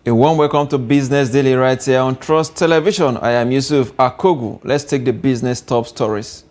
A warm welcome to Business Daily right here on Trust Television. I am Yusuf Akogu. Let's take the business top stories.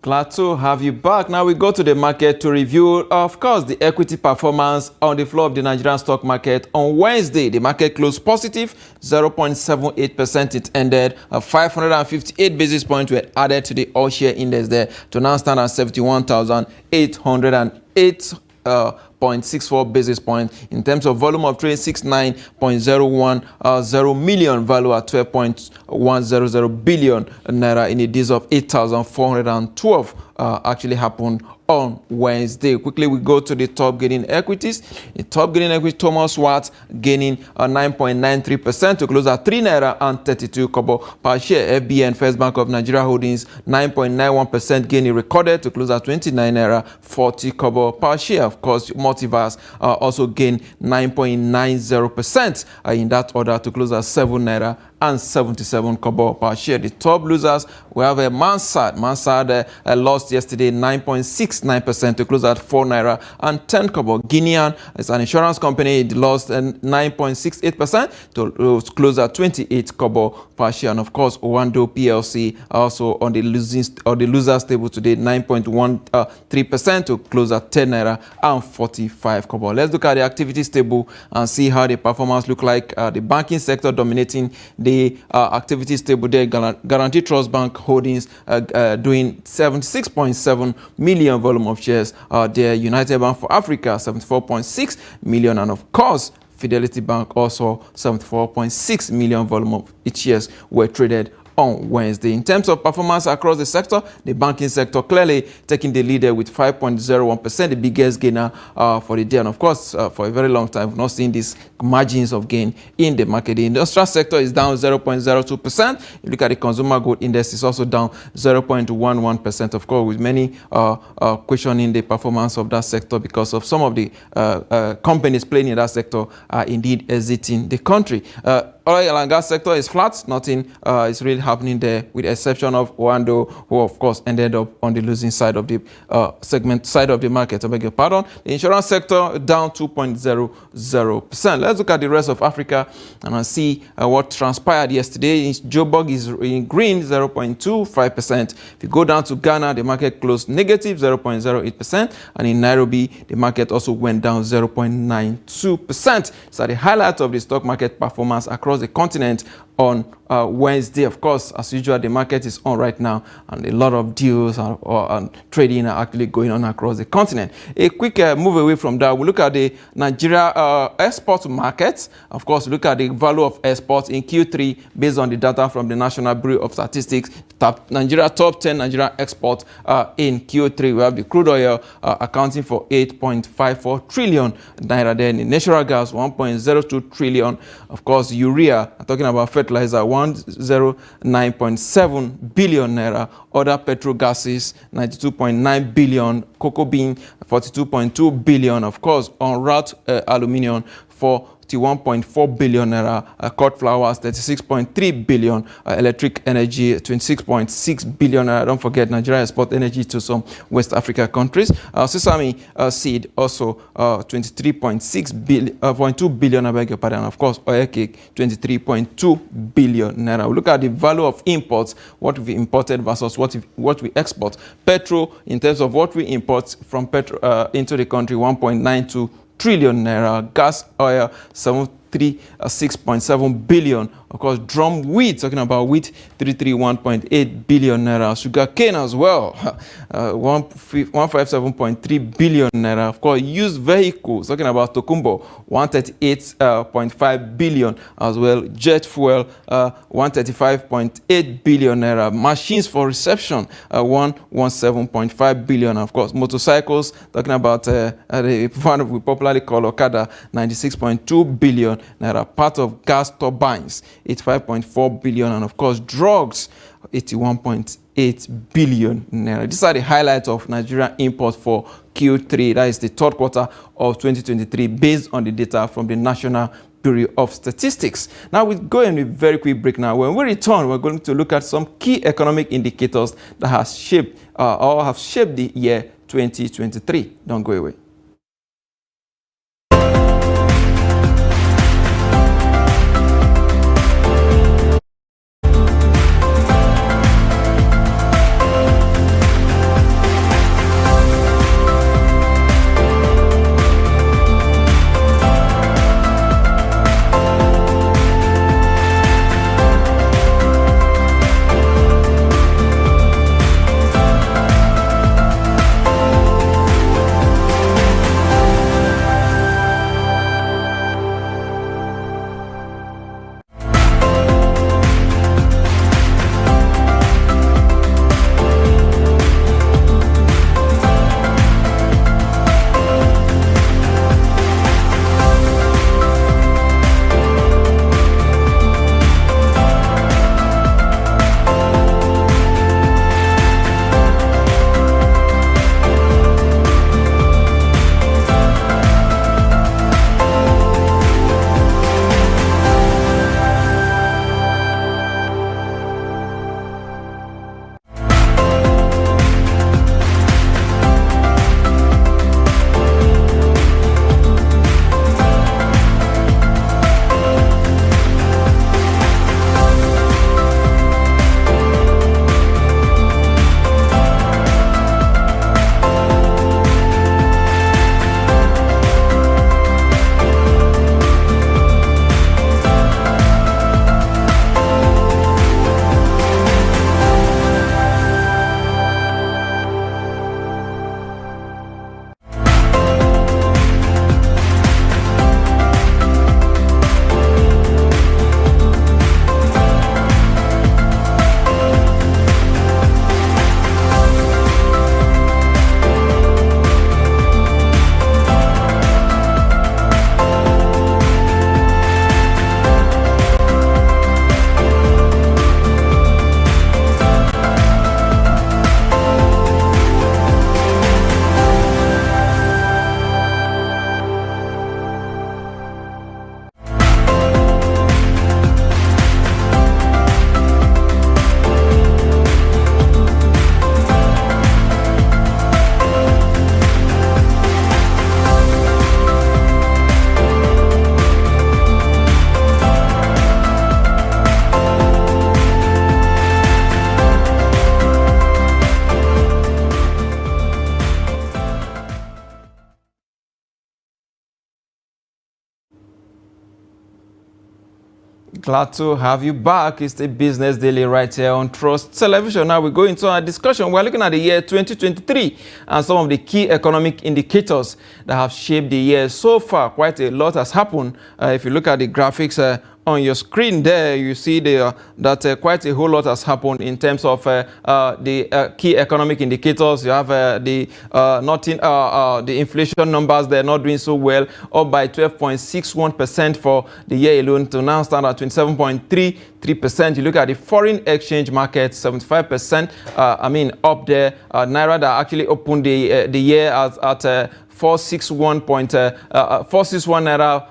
Glad to have you back. Now we go to the market to review, of course, the equity performance on the floor of the Nigerian stock market. On Wednesday, the market closed positive, 0.78%. It ended. 558 basis points were added to the all-share index there to now stand at 71,808.64 basis points. In terms of volume of trade, 69.010 million, value at 12.100 billion naira in a days of 8,412 actually happened on Wednesday. Quickly, we go to the top gaining equities. The top gaining equity, Thomas Watt gaining 9.93% to close at 3 naira and 32 kobo per share. FBN, First Bank of Nigeria Holdings, 9.91% gaining recorded to close at 29 naira 40 kobo per share. Of course, Multiverse also gained 9.90% in that order to close at 7 naira and 77 kobo per share. The top losers, we have a Mansard. Mansard lost yesterday 9.69% to close at 4 naira and 10 kobo. Guinean is an insurance company. It lost 9.68% to close at 28 kobo per share. And of course, Owando PLC also on the losers table today, 9.13% to close at 10 naira and 45 kobo. Let's look at the activities table and see how the performance look like. The banking sector dominating the activities table there. Guarantee Trust Bank Holdings doing 76.7 million volume of shares. There, United Bank for Africa, 74.6 million, and of course, Fidelity Bank also 74.6 million volume of its shares were traded on Wednesday. In terms of performance across the sector, the banking sector clearly taking the lead with 5.01%, the biggest gainer for the day. And of course, for a very long time, we've not seen these margins of gain in the market. The industrial sector is down 0.02%. You look at the consumer good index, is also down 0.11%. Of course, with many questioning the performance of that sector because of some of the companies playing in that sector are indeed exiting the country. Oil and gas sector is flat. Nothing is really happening there, with the exception of Owando, who of course ended up on the losing side of the segment side of the market. I beg your pardon. The insurance sector down 2.00%. Let's look at the rest of Africa and see what transpired yesterday. Joburg is in green, 0.25%. If you go down to Ghana, the market closed negative, 0.08%, and in Nairobi, the market also went down 0.92%. So the highlight of the stock market performance across the continent on Wednesday. Of course, as usual, the market is on right now, and a lot of deals and trading are actually going on across the continent. A quick move away from that, we look at the Nigeria export market. Of course, look at the value of exports in Q3 based on the data from the National Bureau of Statistics. Top 10 Nigerian exports in Q3. We have the crude oil accounting for 8.54 trillion naira. Then the natural gas 1.02 trillion. Of course, urea, I'm talking about fertilizer, 109.7 billion naira. Other petrol gases 92.9 billion. Cocoa bean 42.2 billion. Of course, on route aluminium for 1.4 billion naira, cut flowers 36.3 billion, electric energy 26.6 billion naira. Don't forget, Nigeria export energy to some West Africa countries. Sesame seed also 23.6 billion, 0.2 billion, I beg your pardon. Of course, oil cake 23.2 billion naira. We look at the value of imports, what we imported versus what we export. Petrol, in terms of what we import from petrol into the country, 1.92 trillion naira. Gas oil 6.7 billion. Of course, drum wheat, talking about wheat, 331.8 billion naira. Sugar cane as well, 157.3 billion naira. Of course, used vehicles, talking about Tokumbo, 138.5 billion as well. Jet fuel, 135.8 billion naira. Machines for reception, 117.5 billion. Of course, motorcycles, talking about the one we popularly call Okada, 96.2 billion naira. Part of gas turbines, 85.4 billion, and of course drugs, 81.8 billion naira. These are the highlights of Nigerian imports for Q3. That is the third quarter of 2023, based on the data from the National Bureau of Statistics. Now we go in a very quick break. Now, when we return, we're going to look at some key economic indicators that has shaped or have shaped the year 2023. Don't go away. Glad to have you back. It's the Business Daily right here on Trust Television. Now we go into our discussion. We're looking at the year 2023 and some of the key economic indicators that have shaped the year so far. Quite a lot has happened. If you look at the graphics on your screen there, you see that quite a whole lot has happened in terms of the key economic indicators. You have the inflation numbers. They're not doing so well, up by 12.61% for the year alone to now stand at 27.33%. You look at the foreign exchange market, 75%. Up there. Naira that actually opened the year at 461 naira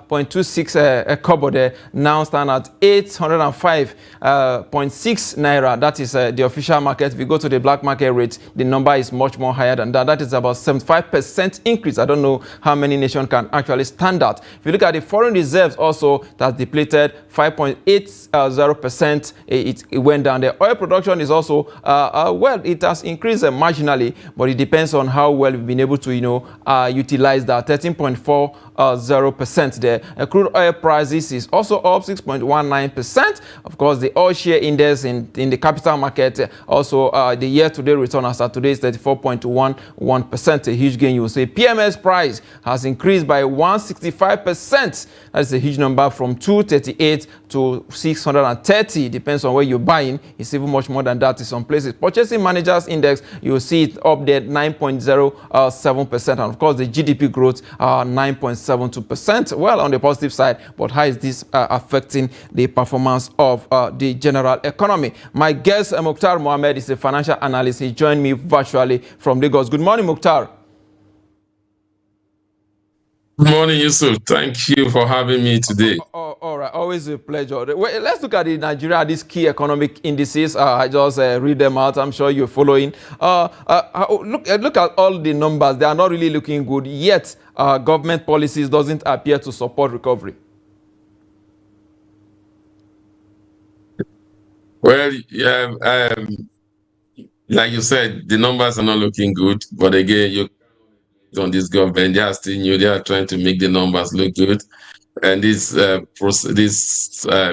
0.26 kobo there, now stand at 805.6 naira. That is the official market. If you go to the black market rate, the number is much more higher than that. That is about 75% increase. I don't know how many nations can actually stand that. If you look at the foreign reserves also, that's depleted 5.80%. It went down. The oil production is also it has increased marginally, but it depends on how well we've been able to utilize that. 13.40% there. Crude oil prices is also up 6.19%. Of course, the oil share index in the capital market also the year-to-date return as of today is 34.11%. A huge gain. You will say PMS price has increased by 165%. That's a huge number from 238 to 630. Depends on where you're buying. It's even much more than that in some places. Purchasing managers index, you will see it up there 9.07%. And of course, the GDP growth 9.72%. Well, on the positive side, but how is this affecting the performance of the general economy? My guest, Muktar Mohammed, is a financial analyst. He joined me virtually from Lagos. Good morning, Muktar. Good morning, Yusuf. Thank you for having me today. All right, always a pleasure. Well, let's look at Nigeria, these key economic indices. I just read them out. I'm sure you're following. Look at all the numbers. They are not really looking good, yet government policies doesn't appear to support recovery. Well, like you said, the numbers are not looking good. But again, on this government, they are still new. They are trying to make the numbers look good. And these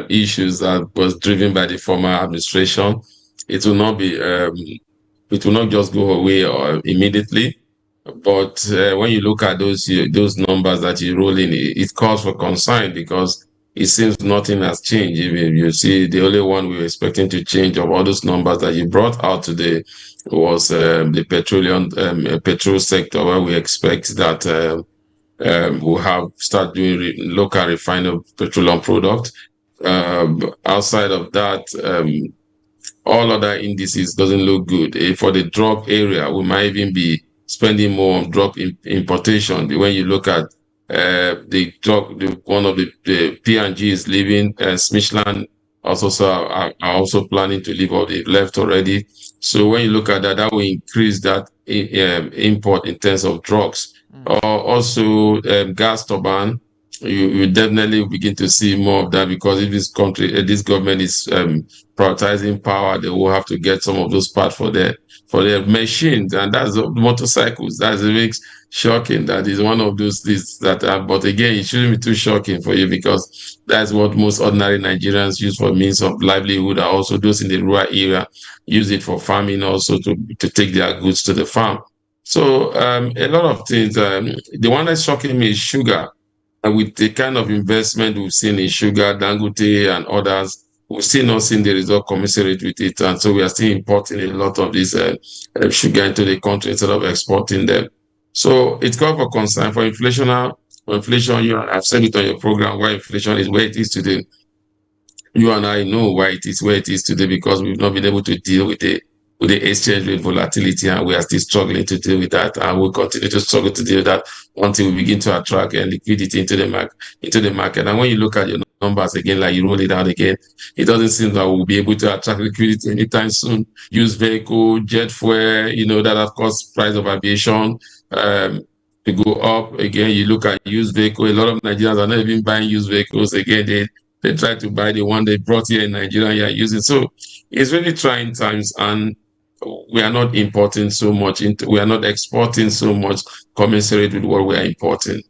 issues was driven by the former administration. It will not be. It will not just go away immediately. But when you look at those numbers that you roll in, it calls for concern because it seems nothing has changed. You see, the only one we were expecting to change of all those numbers that you brought out today was the petrol sector, where we expect that we'll have start doing local refined petroleum product. Outside of that, all other indices doesn't look good. For the drug area, we might even be spending more on drug importation. When you look at the drug, one of the P&G is leaving, Smithland are also planning to leave, or they left already. So when you look at that, that will increase that import in terms of drugs. Also, gas turbine, you definitely begin to see more of that, because if this government is prioritizing power, they will have to get some of those parts for their machines, and that's motorcycles. That's makes shocking. That is one of those things that but again, it shouldn't be too shocking for you, because that's what most ordinary Nigerians use for means of livelihood. Are also those in the rural area use it for farming, also to take their goods to the farm. So a lot of things. The one that's shocking me is sugar. And with the kind of investment we've seen in sugar, Dangote and others, we've still not seen the result commensurate with it. And so we are still importing a lot of this sugar into the country instead of exporting them. So it's called for concern for inflation. Inflation, I've said it on your program, why inflation is where it is today. You and I know why it is where it is today, because we've not been able to deal with the exchange rate volatility, and we are still struggling to deal with that, and we'll continue to struggle to deal with that until we begin to attract liquidity into the market. And when you look at your numbers again, like you roll it out again, it doesn't seem that we'll be able to attract liquidity anytime soon. Used vehicle, jet fuel, that of course price of aviation to go up. Again, you look at used vehicle, a lot of Nigerians are not even buying used vehicles. Again, they try to buy the one they brought here in Nigeria and using. So it's really trying times, and we are not importing so much we are not exporting so much commensurate with what we are importing.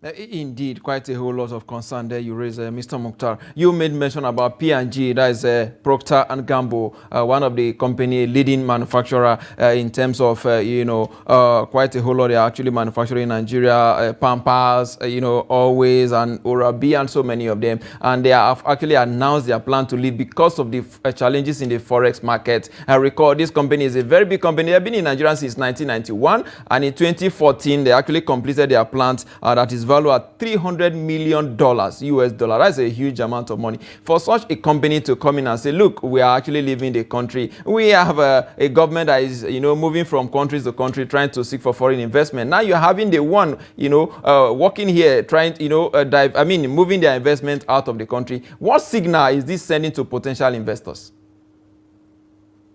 Indeed, quite a whole lot of concern there you raised, Mr. Mukhtar. You made mention about P&G, that is Procter and Gamble, one of the company leading manufacturer in terms of, quite a whole lot. They are actually manufacturing in Nigeria, Pampers, Always, and Oral-B, and so many of them. And they have actually announced their plan to leave because of the challenges in the forex market. I recall this company is a very big company. They've been in Nigeria since 1991, and in 2014, they actually completed their plant that is valued at $300 million US dollar. That's a huge amount of money. For such a company to come in and say, look, we are actually leaving the country. We have a government that is, moving from country to country trying to seek for foreign investment. Now you're having the one, working here, trying, moving their investment out of the country. What signal is this sending to potential investors?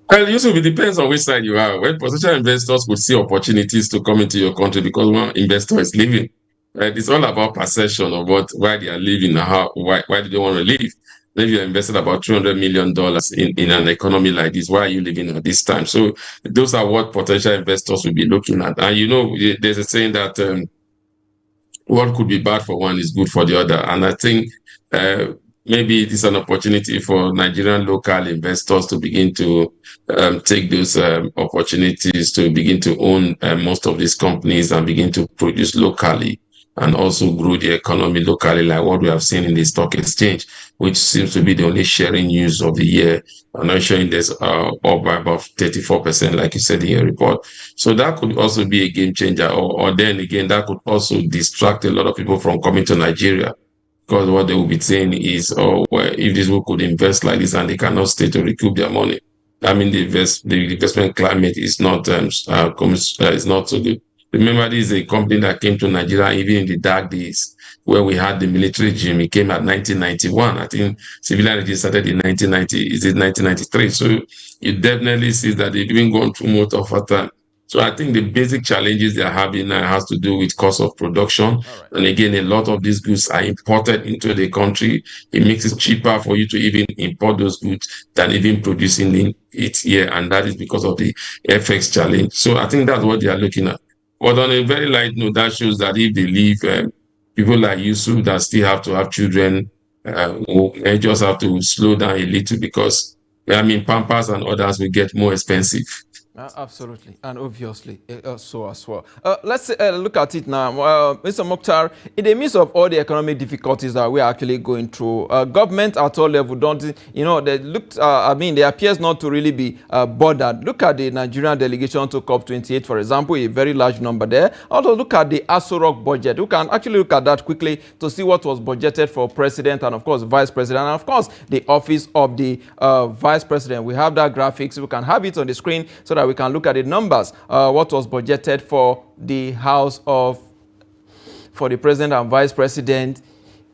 Well, Yusuf, it depends on which side you are. When potential investors would see opportunities to come into your country because one investor is leaving, right? It's all about perception of why they are leaving, and why do they want to leave. If you invested about $200 million in an economy like this, why are you leaving at this time? So those are what potential investors will be looking at. And there's a saying that what could be bad for one is good for the other. And I think uh, maybe it is an opportunity for Nigerian local investors to begin to take those opportunities to begin to own most of these companies and begin to produce locally and also grow the economy locally, like what we have seen in the stock exchange, which seems to be the only sharing news of the year. I'm not showing this up by about 34%, like you said in your report. So that could also be a game changer, or then again, that could also distract a lot of people from coming to Nigeria, because what they will be saying is, oh, well, if these people could invest like this and they cannot stay to recoup their money, I mean, the investment climate is not is not so good. Remember, this is a company that came to Nigeria even in the dark days where we had the military regime. It came at 1991. I think civilian regime started in 1990. Is it 1993? So you definitely see that they've been going through most of our time. So I think the basic challenges they're having now has to do with cost of production. Right. And again, a lot of these goods are imported into the country. It makes it cheaper for you to even import those goods than even producing it here. And that is because of the FX challenge. So I think that's what they are looking at. But on a very light note, that shows that if they leave, people like Yusuf that still have to have children will just have to slow down a little, because Pampers and others will get more expensive. Absolutely, and obviously, so as well. Let's look at it now. Mr. Mukhtar, in the midst of all the economic difficulties that we are actually going through, government at all level don't, they looked, they appears not to really be bothered. Look at the Nigerian delegation to COP28, for example, a very large number there. Also, look at the Aso Rock budget. We can actually look at that quickly to see what was budgeted for president and, of course, vice president, and, of course, the office of the vice president. We have that graphics. We can have it on the screen so that we can look at the numbers, what was budgeted for the house for the president and vice president.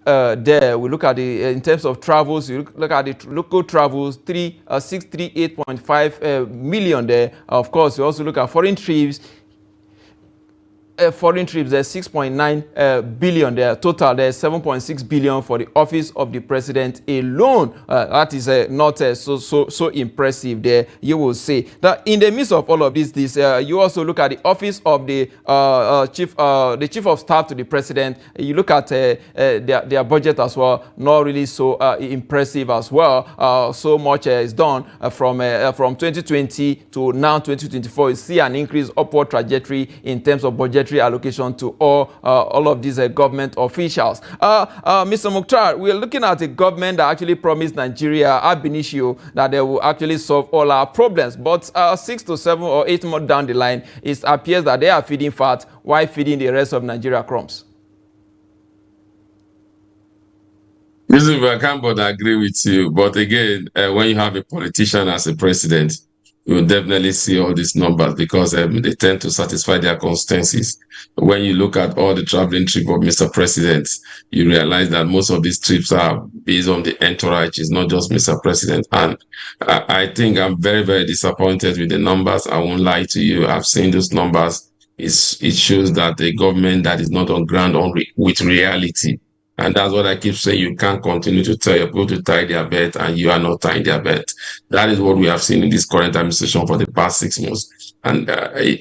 There we look at the in terms of travels, you look at the local travels, 638.5 million there. Of course, you also look at foreign trips. There's 6.9 billion there. Total, there's 7.6 billion for the office of the president alone. That is not so impressive there. You will see that in the midst of all of this, you also look at the office of the chief of staff to the president. You look at their budget as well. Not really so impressive as well. So much is done from 2020 to now 2024. You see an increase upward trajectory in terms of budgetary allocation to all of these government officials. Mr. Mukhtar, we're looking at a government that actually promised Nigeria ab initio that they will actually solve all our problems. But 6 to 7 or 8 months down the line, it appears that they are feeding fat while feeding the rest of Nigeria crumbs. I can't but agree with you. But again, when you have a politician as a president, you will definitely see all these numbers, because they tend to satisfy their constituencies. When you look at all the traveling trip of Mr. President, you realize that most of these trips are based on the entourage. It's not just Mr. President. And I think I'm very, very disappointed with the numbers. I won't lie to you. I've seen those numbers. It shows that the government that is not on ground with reality. And that's what I keep saying. You can't continue to tell your people to tie their bet and you are not tying their bet. That is what we have seen in this current administration for the past 6 months. And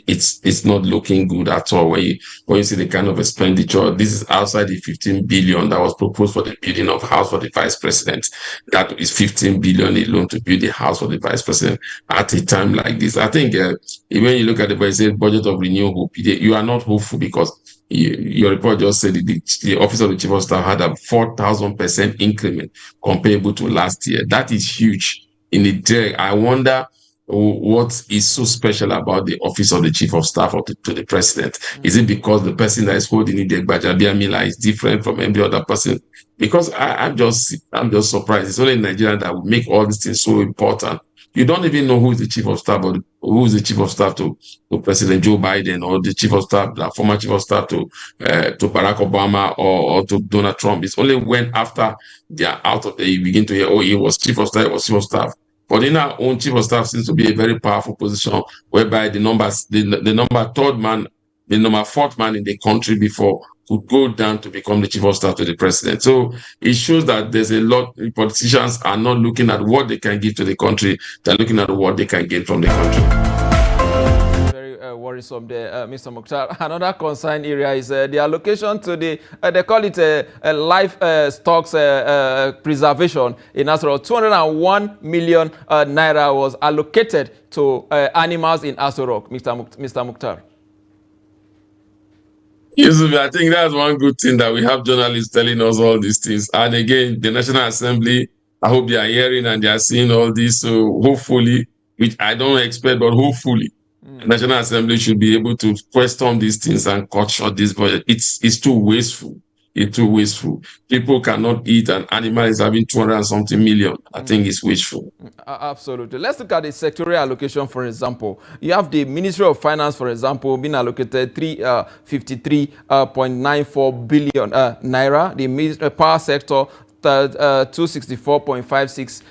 it's not looking good at all when you see the kind of expenditure. This is outside the 15 billion that was proposed for the building of house for the vice president. That is 15 billion alone to build the house for the vice president at a time like this. I think when you look at the budget of renewal hope, you are not hopeful because your report just said the office of the chief of staff had a 4,000% increment comparable to last year. That is huge. In the day, I wonder what is so special about the office of the chief of staff to the president. Is it because the person that is holding it, the Gbajabia Mila, is different from every other person? Because I'm just surprised. It's only in Nigeria that would make all these things so important. You don't even know who is the chief of staff or who is the chief of staff to President Joe Biden, or the chief of staff, the former chief of staff to Barack Obama, or to Donald Trump. It's only when after they are out of there you begin to hear, oh, he was chief of staff, he was chief of staff. But in our own chief of staff seems to be a very powerful position whereby the number fourth man in the country before could go down to become the chief of staff to the president. So it shows that there's a lot, politicians are not looking at what they can give to the country, they're looking at what they can gain from the country. Very worrisome there, Mr. Muktar. Another concern area is the allocation to the, they call it life stocks preservation in Aso Rock. 201 million naira was allocated to animals in Aso Rock, Mr. Muktar. Yusuf, I think that's one good thing that we have journalists telling us all these things. And again, the National Assembly, I hope they are hearing and they are seeing all this. So hopefully, which I don't expect, but hopefully, the National Assembly should be able to question these things and cut short this budget. It's too wasteful. It's too wasteful. People cannot eat, an animal is having 200 and something million. I think it's wasteful. Absolutely. Let's look at the sectorial allocation, for example. You have the Ministry of Finance, for example, being allocated 353.94 billion naira. The power sector, 264.56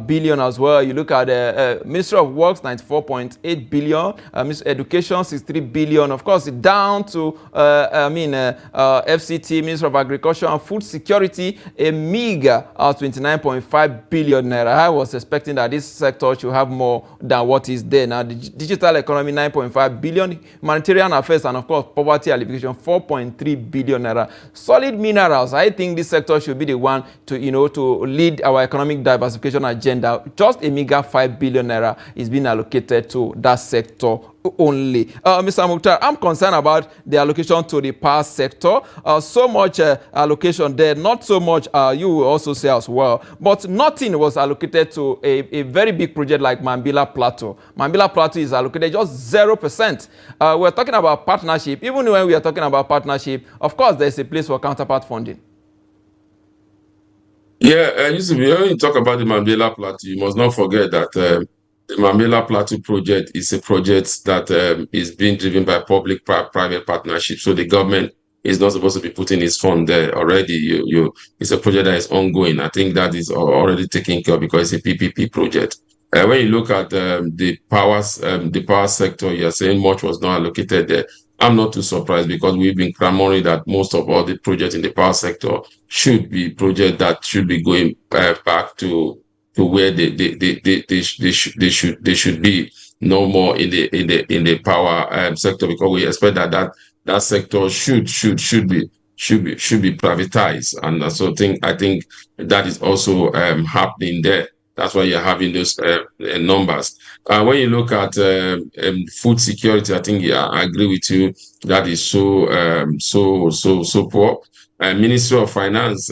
billion as well. You look at the Ministry of Works, 94.8 billion. Ministry of Education, 63 billion. Of course, down to FCT, Ministry of Agriculture and Food Security, a meager 29.5 billion naira. I was expecting that this sector should have more than what is there now. The digital economy, 9.5 billion. Humanitarian affairs and of course poverty alleviation, 4.3 billion naira. Solid minerals, I think this sector should be the one to to lead our economic diversification agenda. Just a meager 5 billion naira is being allocated to that sector only. Mr. Muktar, I'm concerned about the allocation to the power sector. So much allocation there, not so much, you will also say as well, but nothing was allocated to a very big project like Mambila Plateau. Mambila Plateau is allocated just 0%. We're talking about partnership. Even when we are talking about partnership, of course, there's a place for counterpart funding. Yeah, Yusuf, when you talk about the Mambila Plateau, you must not forget that the Mambila Plateau project is a project that is being driven by public-private partnership. So the government is not supposed to be putting its fund there already. It's a project that is ongoing. I think that is already taken care of because it's a PPP project. When you look at the power sector, you're saying much was not allocated there. I'm not too surprised because we've been clamoring that most of all the projects in the power sector should be projects that should be going back to where they should be, no more in the power sector, because we expect that sector should be privatized, and so I think that is also happening there. That's why you're having those numbers. When you look at food security, I think I agree with you. That is so poor. Ministry of Finance,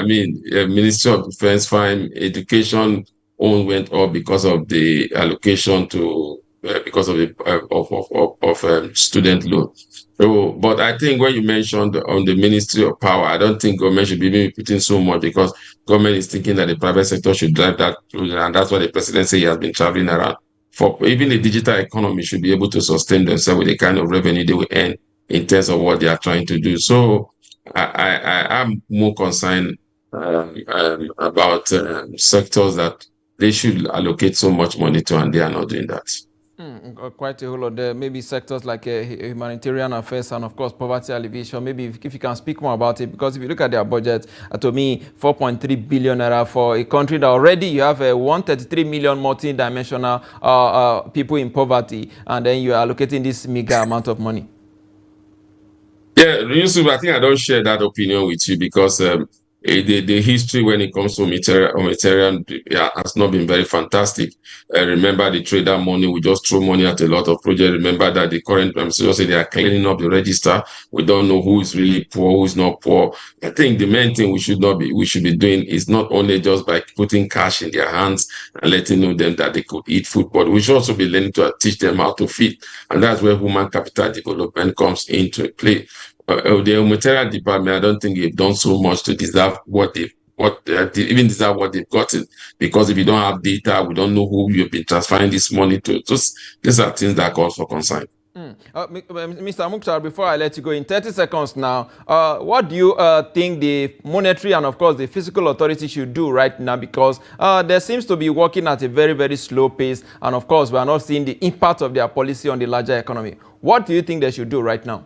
Ministry of Defense, fine. Education all went up because of the allocation to because of the student loan. So, but I think when you mentioned on the Ministry of Power, I don't think government should be putting so much because government is thinking that the private sector should drive that, and that's why the president said he has been traveling around. For even the digital economy should be able to sustain themselves with the kind of revenue they will earn in terms of what they are trying to do. So I'm more concerned about sectors that they should allocate so much money to, and they are not doing that. Quite a whole lot there. Maybe sectors like humanitarian affairs and, of course, poverty alleviation. Maybe if you can speak more about it, because if you look at their budget, to me, 4.3 billion naira for a country that already you have 133 million multi-dimensional people in poverty, and then you are allocating this meager amount of money. Yeah, Yusuf, I think I don't share that opinion with you because the history when it comes to humanitarian has not been very fantastic. Remember the trader money, we just throw money at a lot of projects. Remember that the current say they are cleaning up the register. We don't know who is really poor, who is not poor. I think the main thing we should be doing is not only just by putting cash in their hands and letting them that they could eat food, but we should also be learning to teach them how to feed. And that's where human capital development comes into play. The humanitarian department, I don't think they've done so much to deserve they even deserve what they've gotten. Because if you don't have data, we don't know who you've been transferring this money to. These are things that cause for concern. Mr. Muktar, before I let you go in 30 seconds now, what do you think the monetary and, of course, the fiscal authority should do right now? Because there seems to be working at a very, very slow pace. And, of course, we are not seeing the impact of their policy on the larger economy. What do you think they should do right now?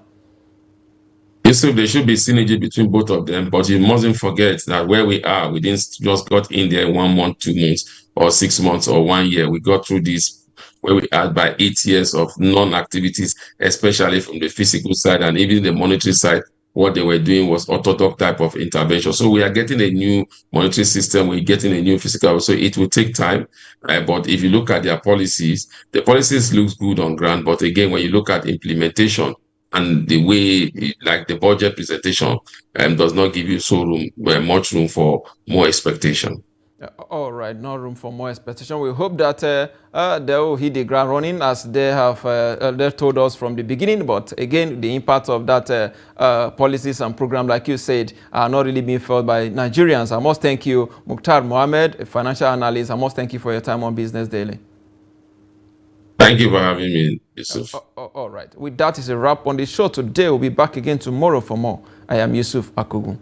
So there should be synergy between both of them, but you mustn't forget that where we are, we didn't just got in there 1 month, 2 months, or 6 months, or 1 year. We got through this where we had by 8 years of non-activities, especially from the physical side and even the monetary side. What they were doing was orthodox type of intervention. So we are getting a new monetary system, we're getting a new physical. So it will take time. But if you look at their policies, the policies looks good on ground. But again, when you look at implementation, and the way like the budget presentation does not give you much room for more expectation. All right, no room for more expectation. We hope that they will hit the ground running as they have they told us from the beginning. But again, the impact of that policies and program, like you said, are not really being felt by Nigerians. I must thank you, Muktar Mohammed, a financial analyst. I must thank you for your time on Business Daily. Thank you for having me, Yusuf. All right. With that, is a wrap on the show today. We'll be back again tomorrow for more. I am Yusuf Akugu.